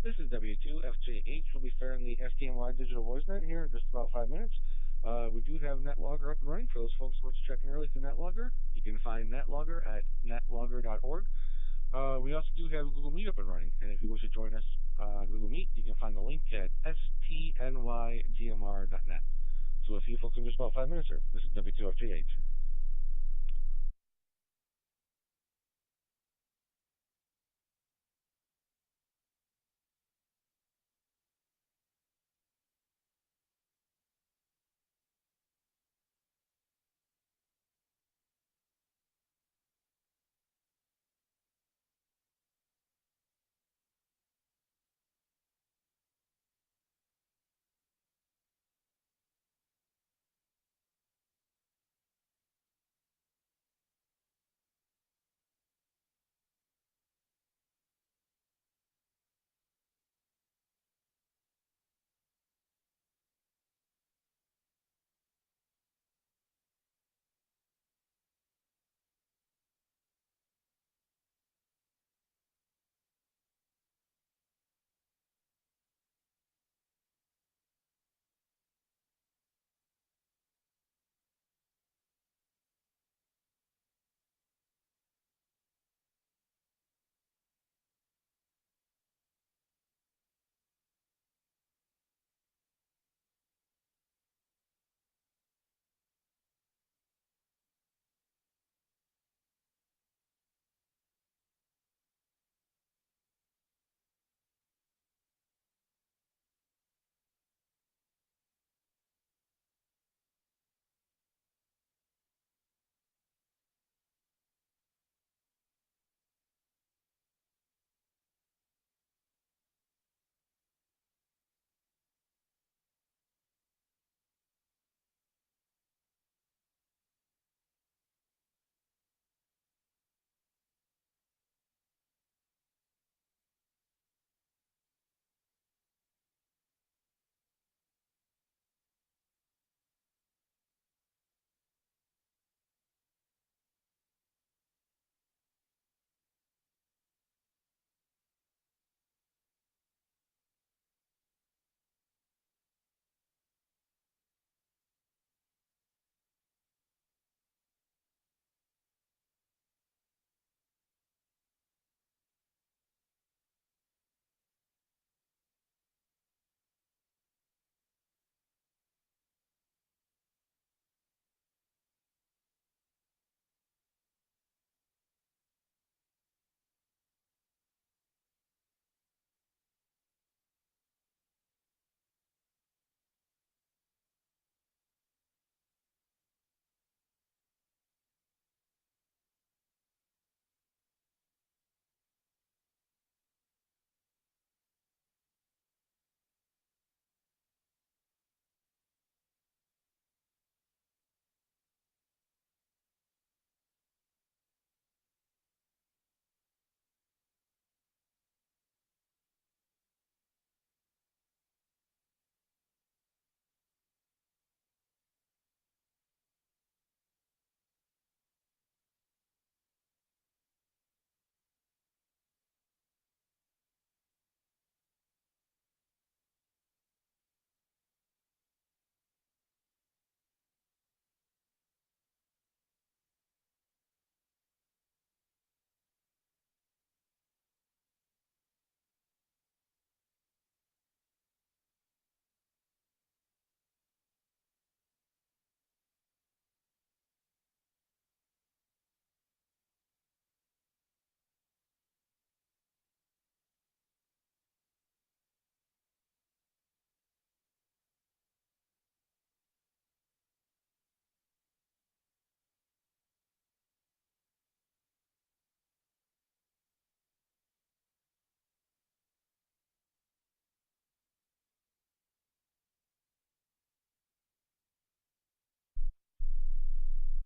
This is W2FJH. We'll be starting the STNY Digital Voice Net here in just about 5 minutes. We do have NetLogger up and running for those folks who are checking early through NetLogger. You can find NetLogger at netlogger.org. We also do have Google Meet up and running, and if you wish to join us on Google Meet, you can find the link at stnydmr.net. So we'll see you folks in just about 5 minutes, sir. This is W2FJH.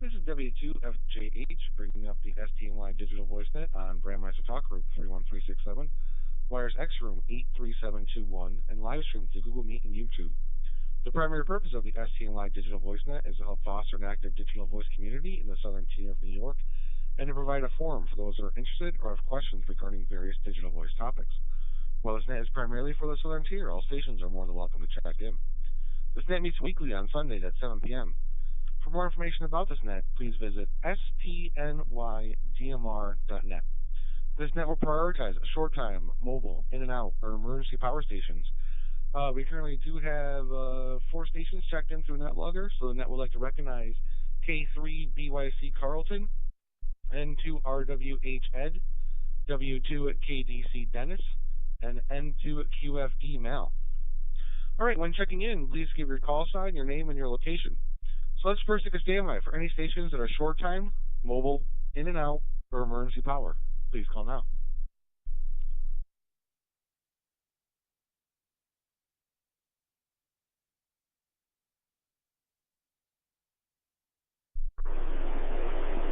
This is W2FJH bringing up the STNY Digital Voice Net on Brandmeister Talk Group 31367, Wires X Room 83721, and live stream to Google Meet and YouTube. The primary purpose of the STNY Digital Voice Net is to help foster an active digital voice community in the southern tier of New York and to provide a forum for those that are interested or have questions regarding various digital voice topics. While this net is primarily for the southern tier, all stations are more than welcome to check in. This net meets weekly on Sundays at 7 p.m. For more information about this net, please visit stnydmr.net. This net will prioritize short time, mobile, in and out, or emergency power stations. We currently do have 4 stations checked in through NetLogger, so the net would like to recognize K3BYC Carlton, N2RWH Ed, W2KDC Dennis, and N2QFD Mal. Alright, when checking in, please give your call sign, your name, and your location. So let's first take a standby for any stations that are short time, mobile, in and out, or emergency power. Please call now.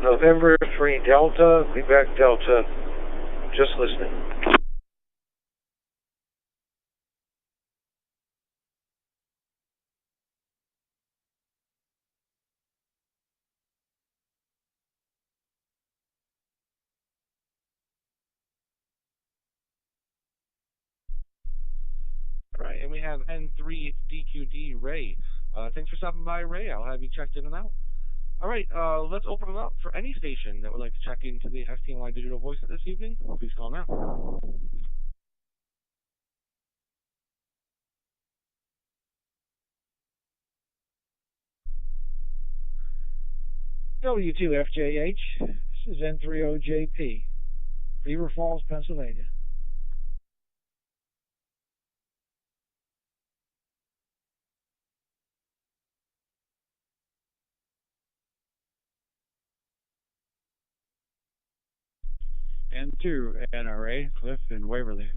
November 3 Delta, Quebec Delta, just listening. Alright, and we have N3DQD Ray. Thanks for stopping by, Ray. I'll have you checked in and out. Alright, let's open it up for any station that would like to check into the STNY Digital Voice this evening. Please call now. W2FJH, this is N30JP, Beaver Falls, Pennsylvania. N2 NRA, Cliff in Waverly.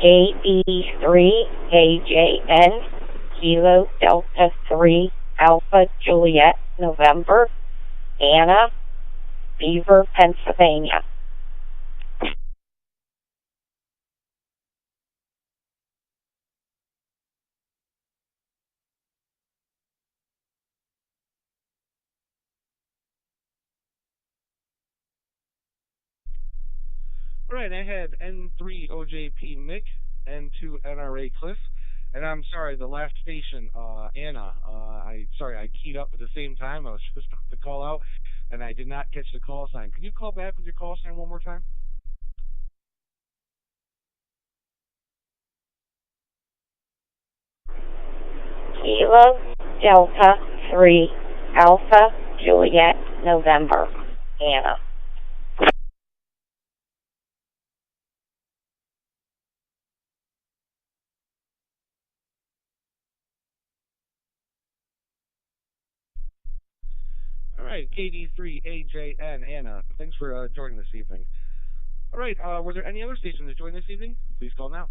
KD3AJN, Kilo Delta 3 Alpha Juliet November, Anna, Beaver, Pennsylvania. Alright, I have N3OJP Mick, N2NRA Cliff, and I'm sorry, the last station, Anna. I keyed up at the same time. I was supposed to call out, and I did not catch the call sign. Can you call back with your call sign one more time? Kilo Delta 3 Alpha Juliet November, Anna. Alright, KD3AJN Anna. Thanks for joining this evening. Alright, were there any other stations to join this evening? Please call now.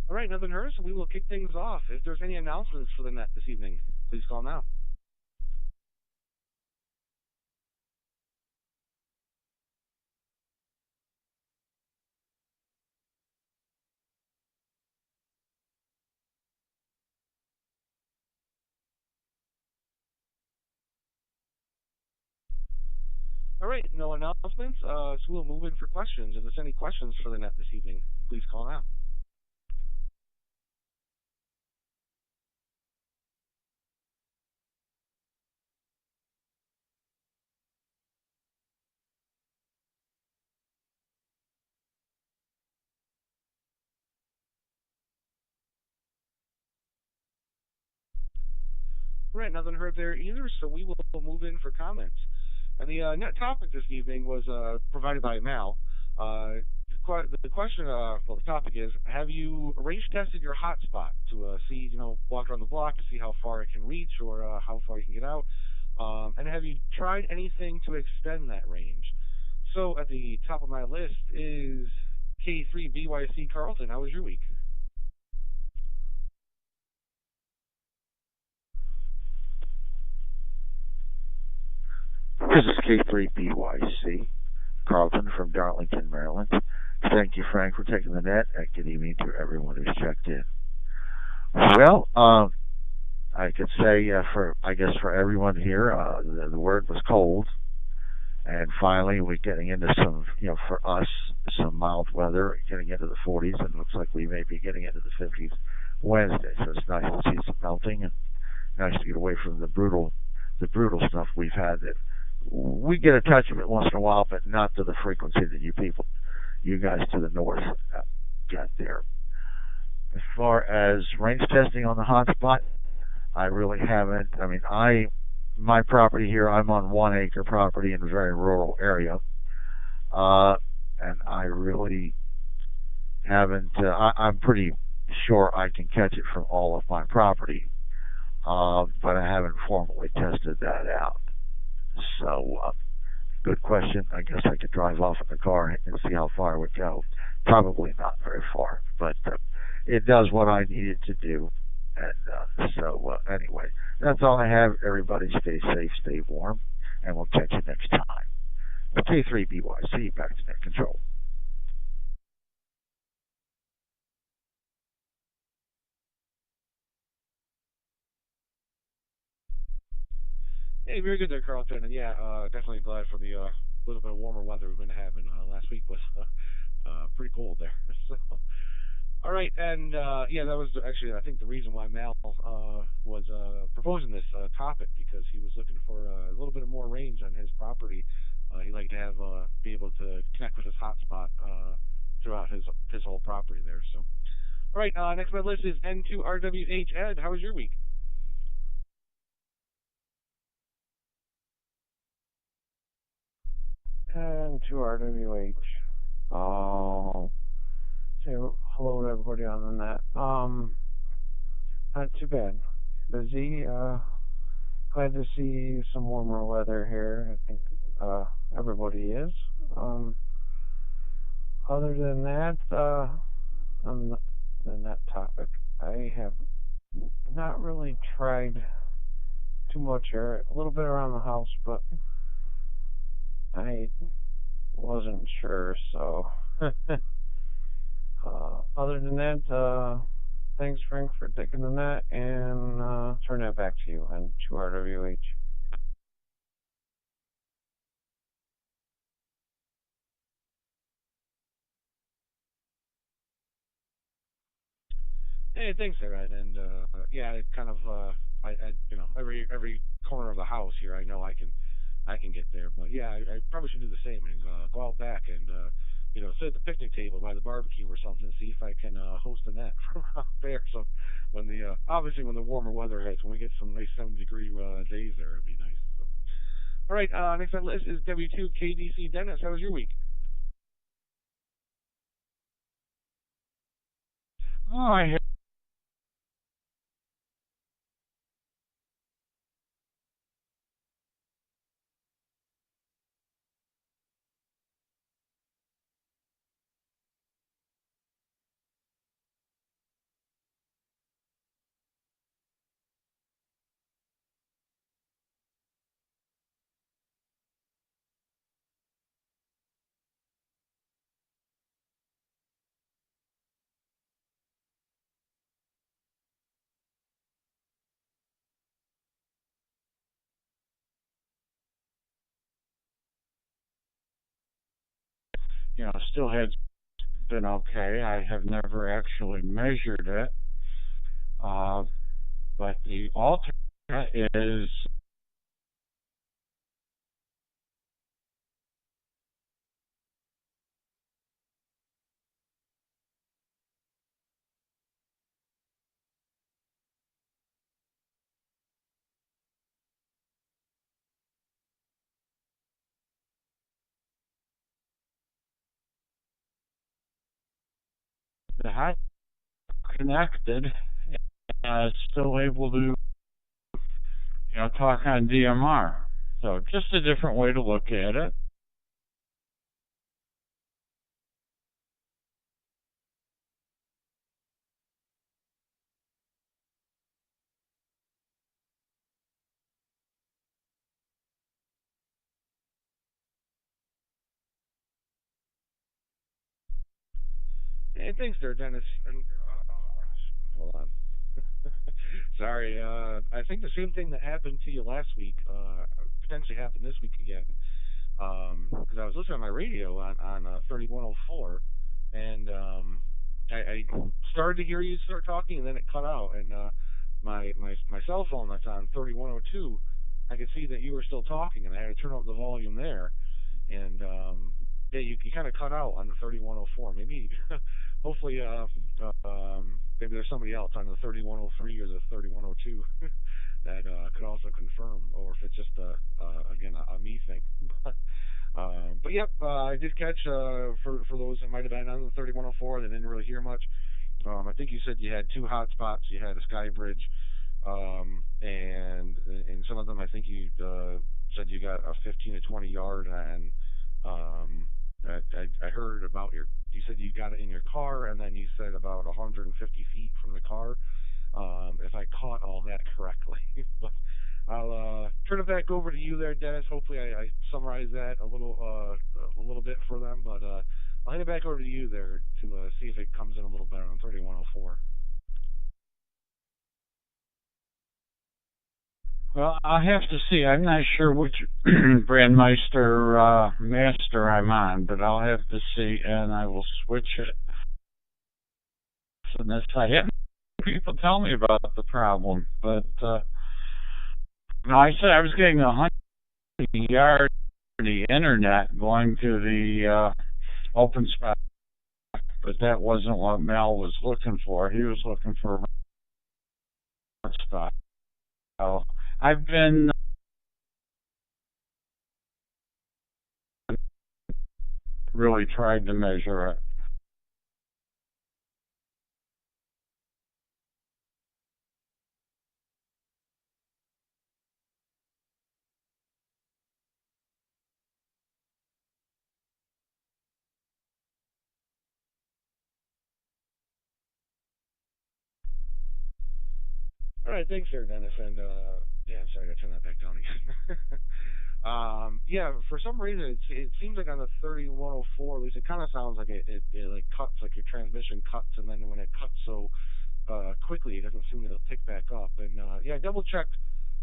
Alright, nothing heard, so we will kick things off. If there's any announcements for the net this evening, please call now. Alright, no announcements, so we'll move in for questions. If there's any questions for the net this evening, please call now. Right, nothing heard there either, so we will move in for comments. And the net topic this evening was provided by Mal. The question, the topic is: have you range tested your hotspot to see, walk around the block to see how far it can reach or how far you can get out? And have you tried anything to extend that range? So at the top of my list is K3BYC Carlton. How was your week? This is K3BYC, Carlton from Darlington, Maryland. Thank you, Frank, for taking the net, and good evening to everyone who's checked in. Well, I could say for everyone here, the word was cold, and finally we're getting into some, for us, some mild weather, getting into the 40s, and it looks like we may be getting into the 50s Wednesday. So it's nice to see some melting, and nice to get away from the brutal stuff we've had. That we get a touch of it once in a while, but not to the frequency that you guys to the north, get there. As far as range testing on the hotspot, I really haven't. I mean, my property here, I'm on 1 acre property in a very rural area, and I really haven't. I'm pretty sure I can catch it from all of my property, but I haven't formally tested that out. So, good question. I guess I could drive off in the car and see how far it would go. Probably not very far, but it does what I need it to do. And anyway, that's all I have. Everybody stay safe, stay warm, and we'll catch you next time. K3BYC, back to net control. Hey, very good there, Carlton. And yeah, definitely glad for the little bit of warmer weather we've been having. Last week was pretty cold there. So, all right, and yeah, that was actually I think the reason why Mal was proposing this topic because he was looking for a little bit of more range on his property. He'd like to have be able to connect with his hotspot throughout his whole property there. So, all right, next on my list is N2RWH. Ed, how was your week? And to RWH. Oh, say hello to everybody on the net. Not too bad. Busy. Glad to see some warmer weather here. I think everybody is. Other than that, on that topic, I have not really tried too much here. A little bit around the house, but I wasn't sure. So, other than that, thanks, Frank, for taking the net, and turn that back to you and to RWH. Hey, thanks, there, Ed. And yeah, it kind of every corner of the house here, I know I can get there. But yeah, I probably should do the same and go out back and sit at the picnic table by the barbecue or something and see if I can host a net from out there. So when the obviously when the warmer weather hits, when we get some nice 70-degree days there, it'd be nice. So, all right, next on the list is W2KDC Dennis. How was your week? Oh, I still had been okay. I have never actually measured it, uh, but the alternate is the hot connected and still able to talk on DMR. So just a different way to look at it. And thanks there, Dennis. And hold on. Sorry. I think the same thing that happened to you last week potentially happened this week again. Because I was listening on my radio on 3104, and I started to hear you start talking, and then it cut out, and my cell phone that's on 3102, I could see that you were still talking, and I had to turn up the volume there, and yeah, you kind of cut out on the 3104. Maybe, hopefully, maybe there's somebody else on the 3103 or the 3102 that could also confirm, or if it's just again a me thing. But yep, I did catch for those that might have been on the 3104 that didn't really hear much. I think you said you had two hotspots. You had a sky bridge, and in some of them, I think you said you got a 15 to 20 yard, and I heard about your. You said you got it in your car, and then you said about 150 feet from the car. If I caught all that correctly, but I'll turn it back over to you there, Dennis. Hopefully, I summarized that a little bit for them, but I'll hand it back over to you there to see if it comes in a little better on 3104. Well, I'll have to see. I'm not sure which Brandmeister master I'm on, but I'll have to see, and I will switch it. So that's I have people tell me about the problem, but no, I said I was getting 100 yards of the internet going to the open spot, but that wasn't what Mal was looking for. He was looking for a spot. So I've been really tried to measure it. All right, thanks there, Dennis, and yeah, I'm sorry, I turned that back down again. Yeah, for some reason it seems like on the 3104, at least it kind of sounds like it like cuts, like your transmission cuts, and then when it cuts so quickly, it doesn't seem to pick back up. And yeah, double check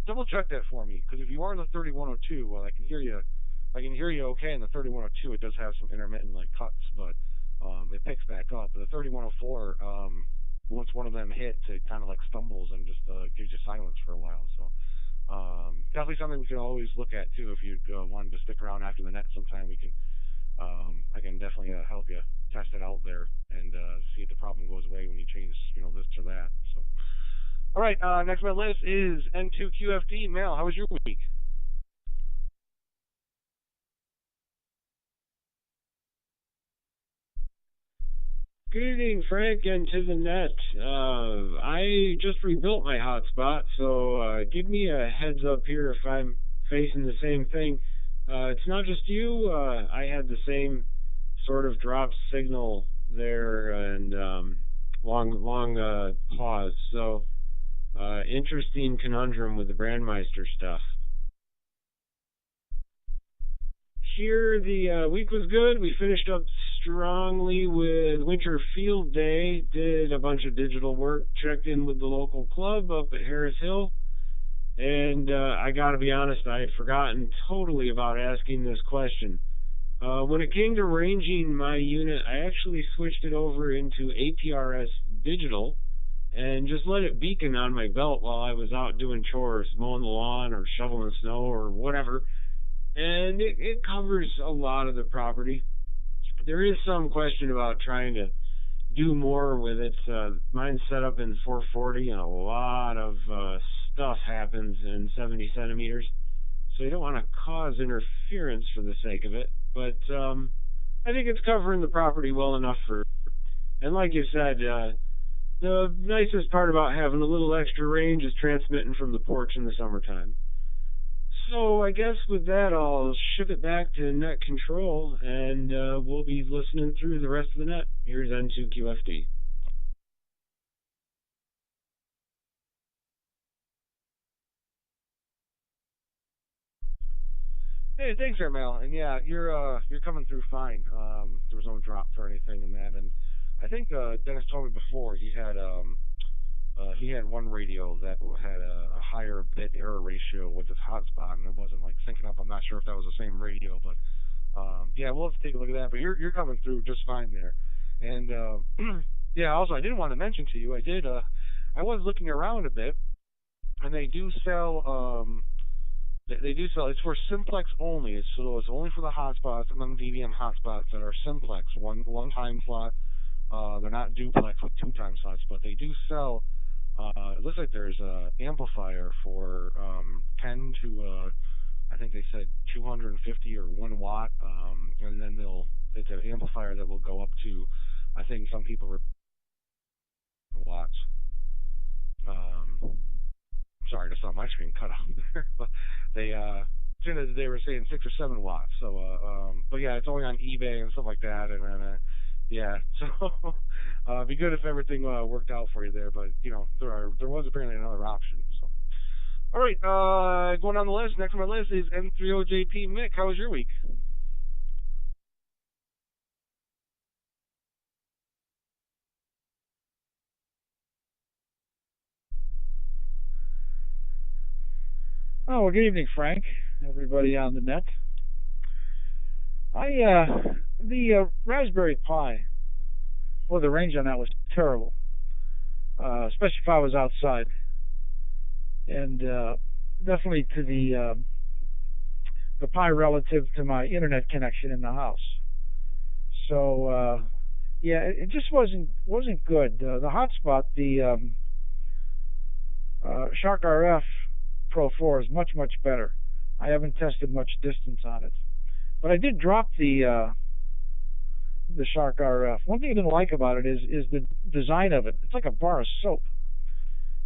that for me, because if you are in the 3102, well, I can hear you okay. In the 3102, it does have some intermittent like cuts, but it picks back up. But the 3104, once one of them hits, it kind of like stumbles and just gives you silence for a while. So definitely something we can always look at too. If you wanted to stick around after the net sometime, we can. I can definitely help you test it out there and see if the problem goes away when you change, this or that. So, all right. Next on my list is N2QFD. Mal, how was your week? Good evening, Frank, and to the net. I just rebuilt my hotspot, so give me a heads up here if I'm facing the same thing. It's not just you. I had the same sort of drop signal there and long pause. So interesting conundrum with the Brandmeister stuff. Here, the week was good. We finished up strongly with Winter Field Day, did a bunch of digital work, checked in with the local club up at Harris Hill, and I gotta be honest, I had forgotten totally about asking this question. When it came to ranging my unit, I actually switched it over into APRS digital and just let it beacon on my belt while I was out doing chores, mowing the lawn or shoveling snow or whatever. And it covers a lot of the property. There is some question about trying to do more with it. Mine's set up in 440, and a lot of stuff happens in 70 centimeters. So you don't want to cause interference for the sake of it. But I think it's covering the property well enough for. And like you said, the nicest part about having a little extra range is transmitting from the porch in the summertime. So I guess with that, I'll ship it back to net control, and we'll be listening through the rest of the net. Here's N2QFD. Hey, thanks, there, Mal. And yeah, you're coming through fine. There was no drops or anything in that, and I think Dennis told me before he had one radio that had a higher bit error ratio with his hotspot, and it wasn't like syncing up. I'm not sure if that was the same radio, but yeah, we'll have to take a look at that. But you're coming through just fine there. And yeah, also I did want to mention to you, I was looking around a bit, and they do sell they do sell. It's for simplex only. It's only for the hotspots, MMDVM hotspots that are simplex, one time slot. They're not duplex with two time slots, but they do sell. It looks like there's a amplifier for 10 to I think they said 250 or 1 watt, and then it's an amplifier that will go up to, I think some people were watts. Um, Sorry, just saw my screen cut off there, but they were saying 6 or 7 watts. So but yeah, it's only on eBay and stuff like that, and then yeah, so it'd be good if everything worked out for you there, but there was apparently another option. So all right, going down the list. Next on my list is N3OJP. Mick, how was your week? Oh, well, good evening, Frank. Everybody on the net. The Raspberry Pi. Well, the range on that was terrible, especially if I was outside, and definitely to the Pi relative to my internet connection in the house. So yeah, it just wasn't good. The hotspot, the Shark RF Pro 4 is much better. I haven't tested much distance on it, but I did drop the Shark RF. One thing I didn't like about it is the design of it. It's like a bar of soap.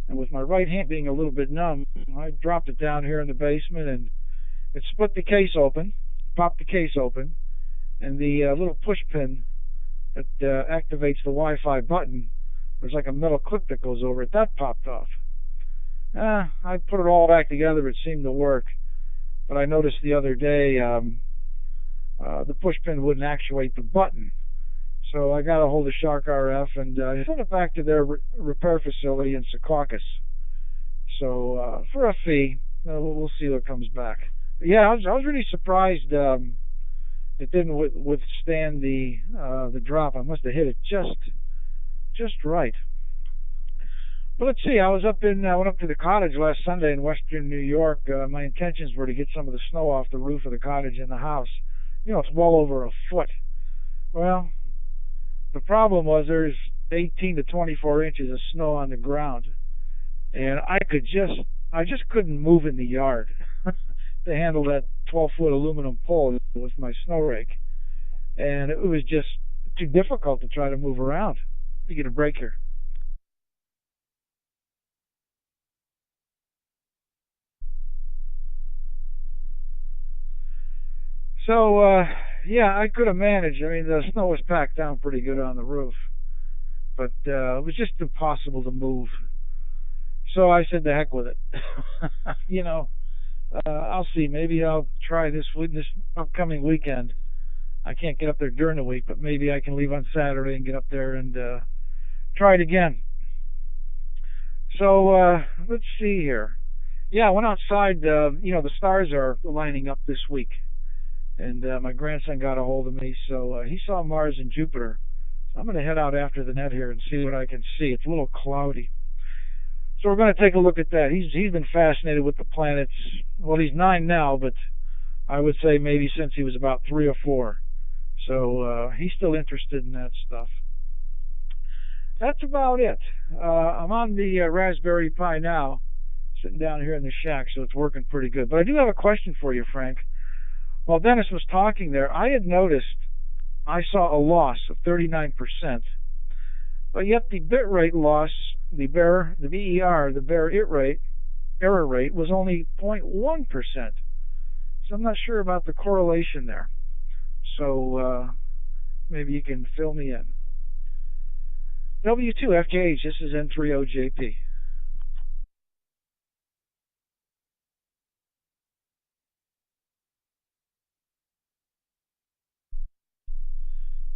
And with my right hand being a little bit numb, I dropped it down here in the basement, and it split the case open, popped the case open, and the little push pin that activates the Wi-Fi button, there's like a metal clip that goes over it, that popped off. I put it all back together. It seemed to work. But I noticed the other day the push pin wouldn't actuate the button. So I got a hold of Shark RF and sent it back to their repair facility in Secaucus. So for a fee, we'll see what comes back. But yeah, I was really surprised it didn't withstand the drop. I must have hit it just right. But let's see. I went up to the cottage last Sunday in western New York. My intentions were to get some of the snow off the roof of the cottage in the house. It's well over a foot. Well, the problem was there's 18 to 24 inches of snow on the ground, and I just couldn't move in the yard to handle that 12-foot aluminum pole with my snow rake, and it was just too difficult to try to move around. You get a break here. So, yeah, I could have managed. I mean, the snow was packed down pretty good on the roof, but it was just impossible to move. So I said, the heck with it. I'll see. Maybe I'll try this upcoming weekend. I can't get up there during the week, but maybe I can leave on Saturday and get up there and try it again. So let's see here. Yeah, I went outside. The stars are lining up this week. And my grandson got a hold of me, so he saw Mars and Jupiter. So I'm going to head out after the net here and see what I can see. It's a little cloudy. So we're going to take a look at that. He's been fascinated with the planets. Well, he's 9 now, but I would say maybe since he was about 3 or 4. So he's still interested in that stuff. That's about it. I'm on the Raspberry Pi now, sitting down here in the shack, so it's working pretty good. But I do have a question for you, Frank. While Dennis was talking there, I had noticed I saw a loss of 39%, but yet the bit rate loss, the BER error rate was only 0.1%. So I'm not sure about the correlation there. So maybe you can fill me in. W2FKH, this is N3OJP.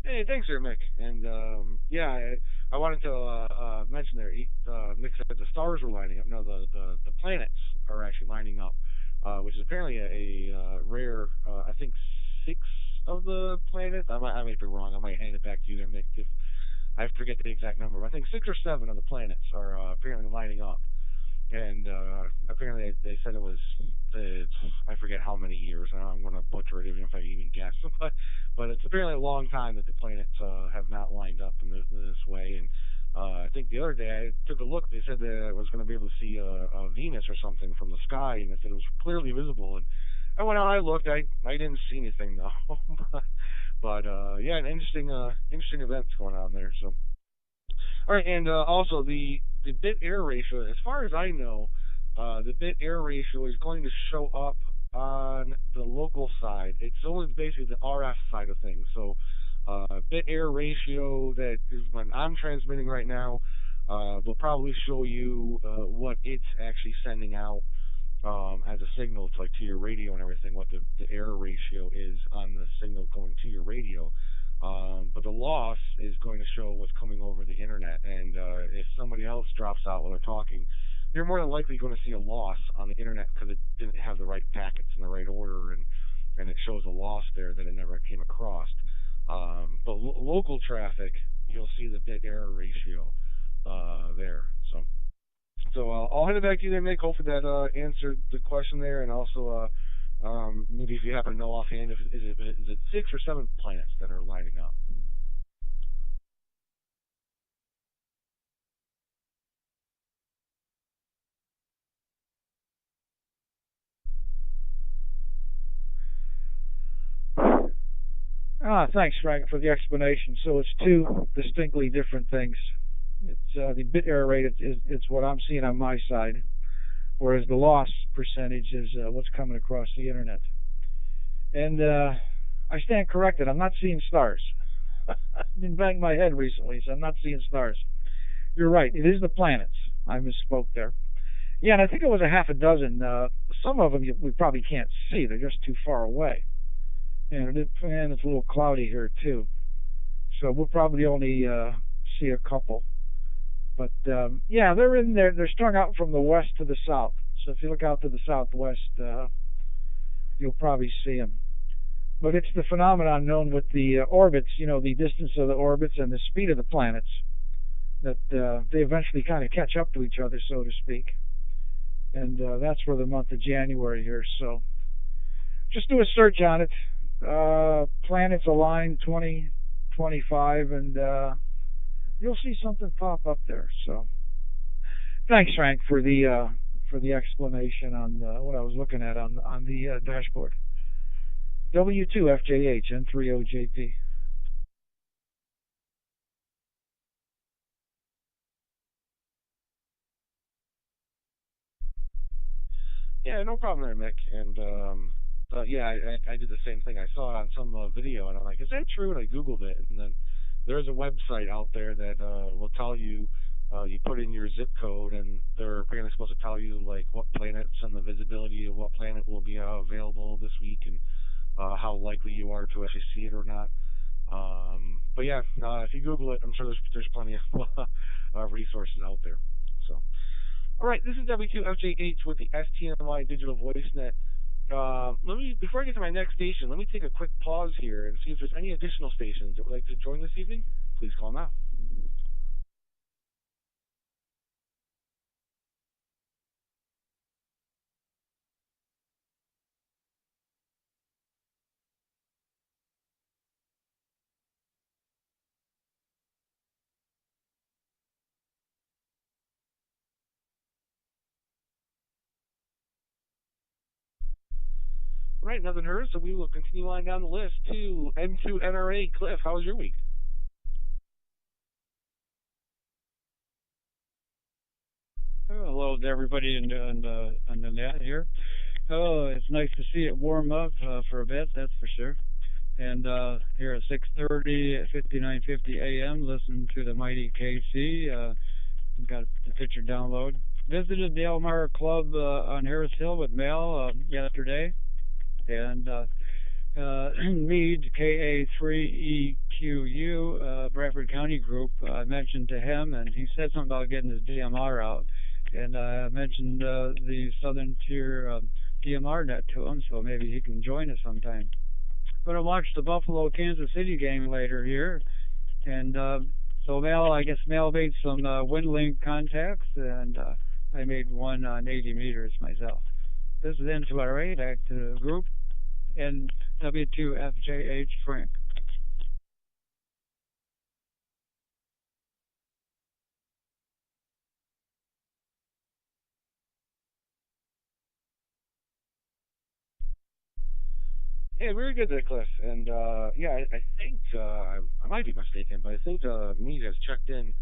Hey, thanks there, Mick. And yeah, I wanted to mention there. Mick said the stars were lining up. No, the planets are actually lining up, which is apparently a rare. I think 6 of the planets. I might be wrong. I might hand it back to you there, Mick, if I forget the exact number. But I think 6 or 7 of the planets are apparently lining up. And apparently they said it was I forget how many years. I'm going to butcher it even if I even guess. But it's apparently a long time that the planets have not lined up in this way. And I think the other day I took a look. They said that I was going to be able to see a Venus or something from the sky, and they said it was clearly visible. And I went out, I looked. I didn't see anything though. but yeah, an interesting events going on there. So. All right, and also the bit error ratio, as far as I know, the bit error ratio is going to show up on the local side. It's only basically the RF side of things. So bit error ratio that is when I'm transmitting right now will probably show you what it's actually sending out as a signal to your radio and everything, what the error ratio is on the signal going to your radio. But the loss is going to show what's coming over the internet. And if somebody else drops out while they're talking, you're more than likely going to see a loss on the internet because it didn't have the right packets in the right order, and it shows a loss there that it never came across. But local traffic, you'll see the bit error ratio there. So I'll hand it back to you there, Nick. Hopefully that answered the question there, and also maybe if you happen to know offhand, is it 6 or 7 planets that are lining up? Thanks, Frank, for the explanation. So it's 2 distinctly different things. It's the bit error rate. It's what I'm seeing on my side, whereas the loss percentage is what's coming across the internet. And I stand corrected. I'm not seeing stars. I've been banging my head recently, so I'm not seeing stars. You're right. It is the planets. I misspoke there. Yeah, and I think it was a half a dozen. Some of them we probably can't see. They're just too far away. And it's a little cloudy here, too. So we'll probably only see a couple. But, yeah, they're in there. They're strung out from the west to the south. So if you look out to the southwest, you'll probably see them. But it's the phenomenon known with the orbits, the distance of the orbits and the speed of the planets, that they eventually kind of catch up to each other, so to speak. And that's for the month of January here. So just do a search on it. Planets aligned 2025, and you'll see something pop up there. So thanks, Frank, for the explanation on what I was looking at on the dashboard. W2FJH N3OJP. Yeah, no problem there, Mick. And yeah, I did the same thing. I saw it on some video, and I'm like, is that true? And I Googled it, and then there's a website out there that will tell you, you put in your zip code, and they're apparently supposed to tell you like what planets and the visibility of what planet will be available this week, and how likely you are to actually see it or not. But yeah, if you Google it, I'm sure there's plenty of resources out there. So, all right, this is W2FJH with the STNY Digital VoiceNet. Before I get to my next station, let me take a quick pause here and see if there's any additional stations that would like to join this evening. Please call now. Right, nothing heard, so we will continue on down the list to N2NRA. Cliff, how was your week? Hello to everybody on the net here. Oh, it's nice to see it warm up for a bit, that's for sure. And here at 6:30 at 5950 AM, listening to the mighty KC. Got the picture download. Visited the Elmira Club on Harris Hill with Mal yesterday, and Meade, KA3EQU, Bradford County Group. I mentioned to him, and he said something about getting his DMR out. And I mentioned the Southern Tier DMR net to him, so maybe he can join us sometime. Going to watch the Buffalo-Kansas City game later here. And so I guess Mal made some WinLink contacts, and I made one on 80 meters myself. This is N2RA, back to the group, and W2FJH Frank. Yeah, very good there, Cliff. And yeah, I think I might be mistaken, but I think Meade has checked in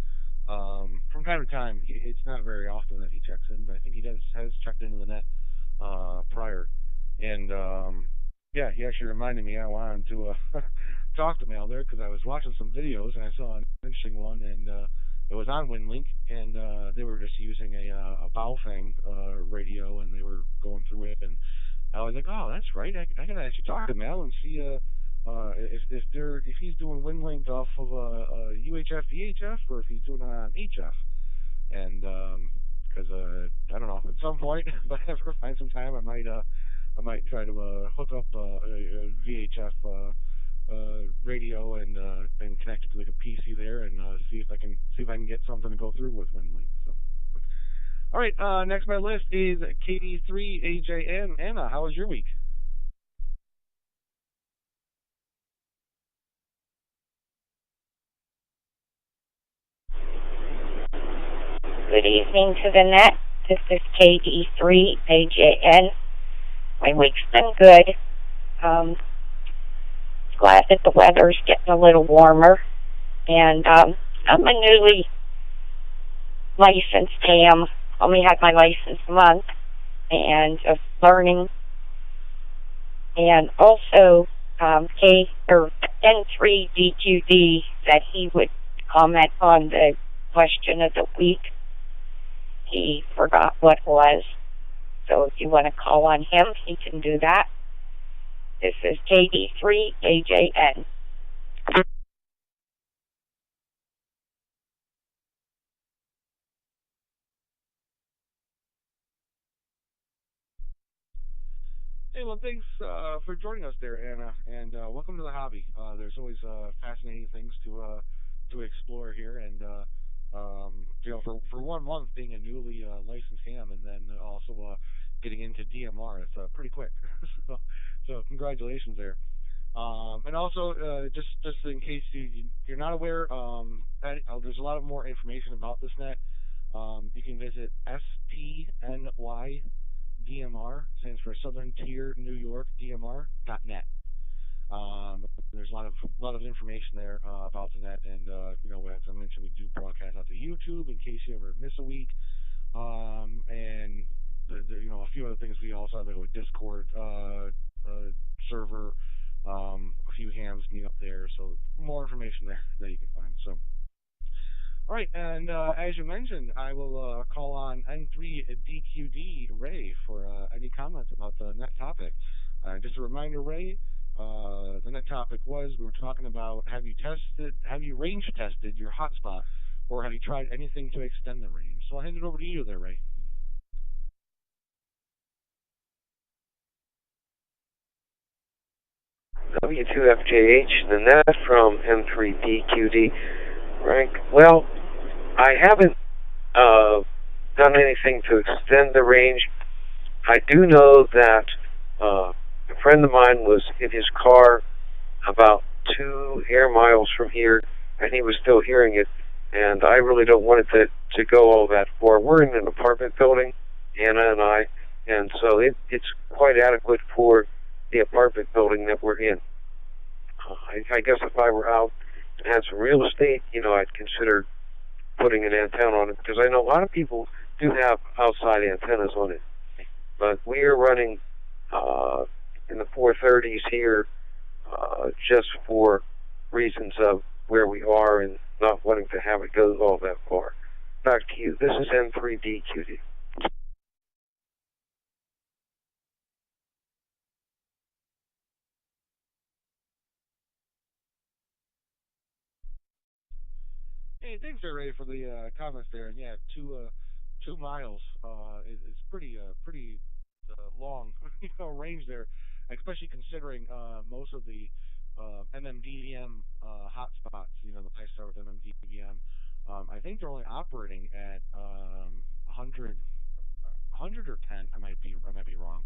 from time to time. It's not very often that he checks in, but I think he has checked into the net prior. And yeah, he actually reminded me I wanted to talk to Mal there because I was watching some videos and I saw an interesting one, and it was on WinLink, and they were just using a Baofeng radio, and they were going through it, and I was like, oh, that's right. I gotta actually talk to Mal and see if he's doing WinLink off of UHF VHF or if he's doing it on HF. And because I don't know, at some point, if I ever find some time, I might try to hook up a VHF radio and connect it to like a PC there and see if I can get something to go through with WinLink. So. All right, next on my list is KD3AJN. Anna, how was your week? Good evening to the net. This is KD3AJN. My week's been good. Glad that the weather's getting a little warmer. And I'm a newly licensed ham. Only had my license a month, and of learning. And also N3DQD, that he would comment on the question of the week. He forgot what it was. So if you want to call on him, he can do that. This is KD3AJN. Hey, well, thanks for joining us there, Anna, and welcome to the hobby. There's always fascinating things to explore here, and you know, for 1 month being a newly licensed ham, and then also getting into DMR, it's pretty quick. so congratulations there. And also, just in case you're not aware, there's a lot of more information about this net. You can visit STNY DMR, stands for Southern Tier New York DMR.net. There's a lot of information there about the net, and you know, as I mentioned, we do broadcast out to YouTube in case you ever miss a week, and you know, a few other things. We also have like a Discord server, a few hams meet up there, so more information there that you can find. So. All right, and as you mentioned, I will call on N3DQD Ray for any comments about the net topic. Just a reminder, Ray, the net topic was we were talking about have you range tested your hotspot, or have you tried anything to extend the range? So I'll hand it over to you there, Ray. W2FJH, the net from N3DQD. Frank, well, I haven't done anything to extend the range. I do know that a friend of mine was in his car about 2 air miles from here, and he was still hearing it, and I really don't want it to go all that far. We're in an apartment building, Anna and I, and so it's quite adequate for the apartment building that we're in. I guess if I were out and had some real estate, you know, I'd consider putting an antenna on it, because I know a lot of people do have outside antennas on it. But we are running in the 430s here just for reasons of where we are and not wanting to have it go all that far. Back to you. This is N3DQD. Hey, thanks, Ray, for the comments there. And yeah, 2 miles is pretty long range there, especially considering most of the MMDVM hotspots. The place start with MMDVM. I think they're only operating at 100 or 10. I might be wrong.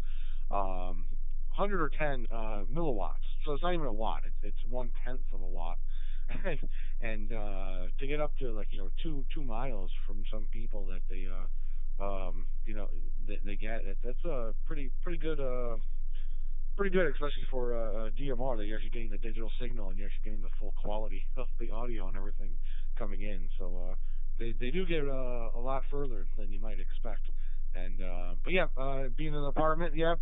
100 or 10 milliwatts. So it's not even a watt. It's 1/10 of a watt. And to get up to like 2 miles from some people that they get it, that's a pretty good, especially for DMR, that you're actually getting the digital signal and you're actually getting the full quality of the audio and everything coming in. So they do get a lot further than you might expect. And but yeah, being in an apartment, yeah,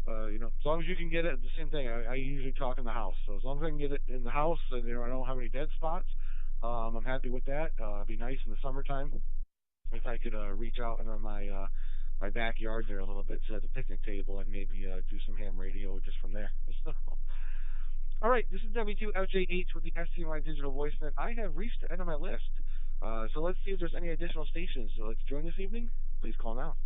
as long as you can get it, the same thing. I usually talk in the house, so as long as I can get it in the house, and I don't have any dead spots, I'm happy with that. It'd be nice in the summertime if I could reach out into my backyard there a little bit, set up a picnic table, and maybe do some ham radio just from there. So, all right, this is W2FJH with the STNY Digital VoiceNet. I have reached the end of my list, so let's see if there's any additional stations that would like to join this evening. Please call now.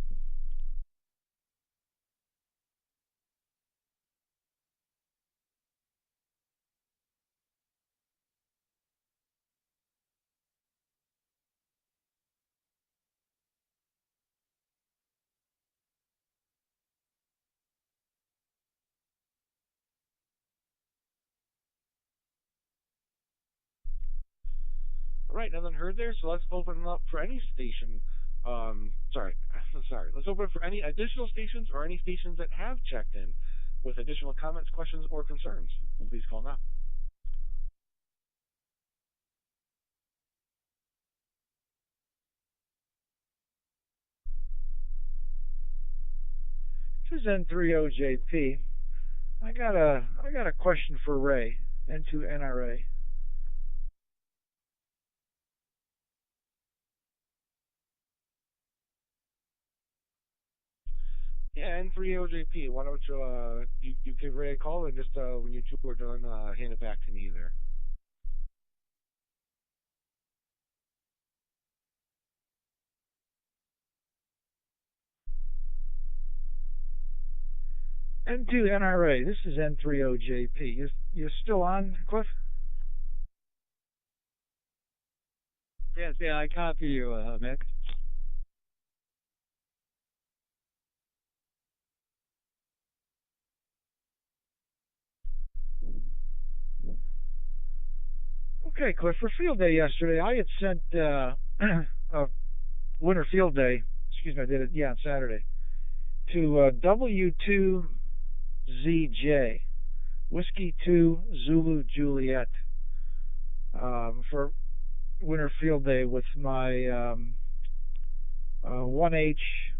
All right, nothing heard there, so let's open it up for any station. Sorry, sorry. Let's open it for any additional stations or any stations that have checked in with additional comments, questions, or concerns. Please call now. This is N3OJP. I got a question for Ray, N2NRA. Yeah, N3OJP. Why don't you give Ray a call, and just when you two are done, hand it back to me there. N2NRA. This is N3OJP. You still on, Cliff? Yes, yeah, I copy you, Mick. Okay, Cliff. For field day yesterday, I had sent a winter field day. Excuse me, I did it. Yeah, on Saturday to W2ZJ, Whiskey 2 Zulu Juliet, for winter field day with my 1H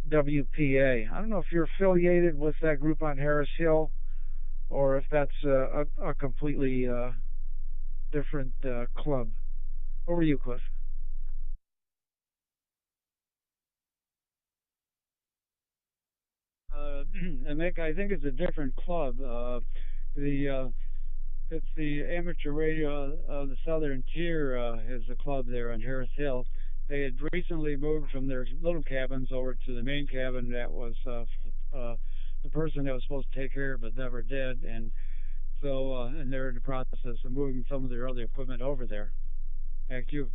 WPA. I don't know if you're affiliated with that group on Harris Hill, or if that's a completely different club. Over to you, Cliff. Mick, I think it's a different club. The It's the amateur radio of the Southern Tier is the club there on Harris Hill. They had recently moved from their little cabins over to the main cabin that was the person that was supposed to take care of it never did, and so and they're in the process of moving some of their other equipment over there. Back to you.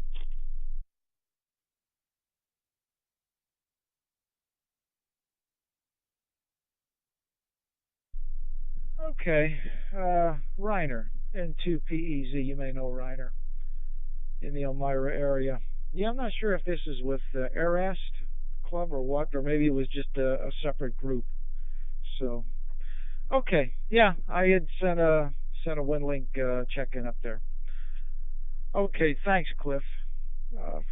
Okay, Reiner, N2PEZ. You may know Reiner in the Elmira area. Yeah, I'm not sure if this is with Arast Club or what, or maybe it was just a separate group. So, okay, yeah, I had sent a WinLink check-in up there. Okay, thanks, Cliff,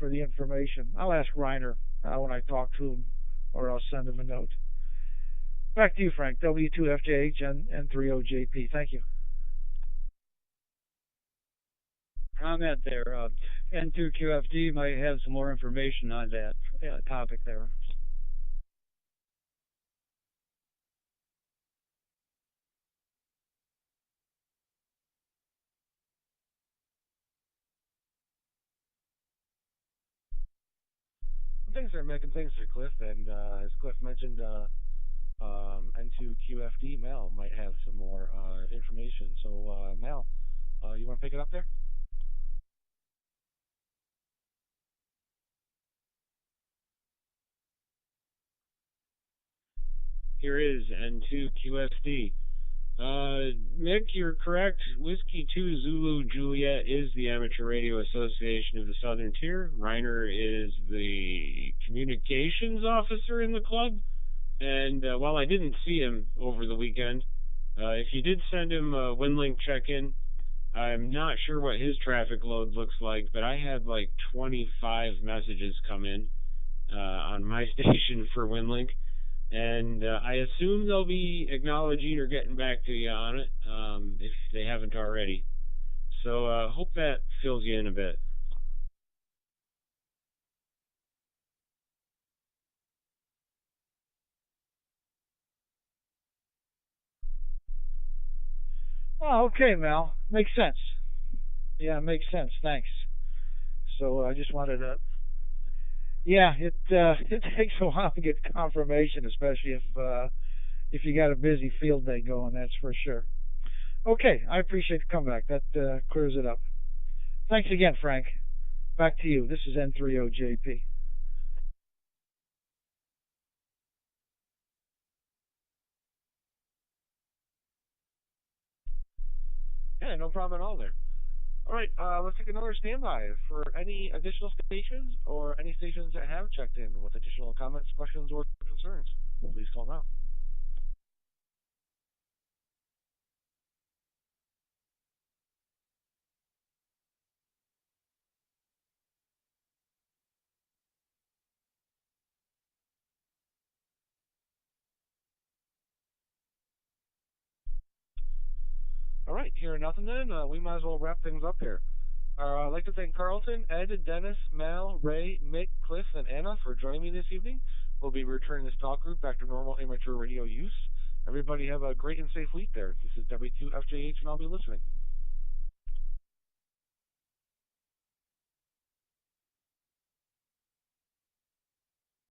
for the information. I'll ask Reiner when I talk to him, or I'll send him a note. Back to you, Frank. W2FJH and N3OJP. Thank you. Comment there. N2QFD might have some more information on that topic there. thanks there, Mick, and thanks there, Cliff. And as Cliff mentioned, N2QFD Mal might have some more information. So, Mal, you want to pick it up there? Here is N2QFD. Mick, you're correct. Whiskey 2 Zulu Juliet is the Amateur Radio Association of the Southern Tier. Reiner is the communications officer in the club. And while I didn't see him over the weekend, if you did send him a WinLink check-in, I'm not sure what his traffic load looks like, but I had like 25 messages come in on my station for WinLink. And I assume they'll be acknowledging or getting back to you on it if they haven't already. So hope that fills you in a bit. Oh, okay, Mal. Makes sense. Yeah, it makes sense. Thanks. So I just wanted to. Yeah, it it takes a while to get confirmation, especially if you got a busy field day going. That's for sure. Okay, I appreciate the comeback. That clears it up. Thanks again, Frank. Back to you. This is N3OJP. Yeah, no problem at all there. All right, let's take another standby. For any additional stations or any stations that have checked in with additional comments, questions, or concerns, please call now. All right, hearing nothing then, we might as well wrap things up here. I'd like to thank Carlton, Ed, Dennis, Mal, Ray, Mick, Cliff, and Anna for joining me this evening. We'll be returning this talk group back to normal amateur radio use. Everybody have a great and safe week there. This is W2FJH, and I'll be listening.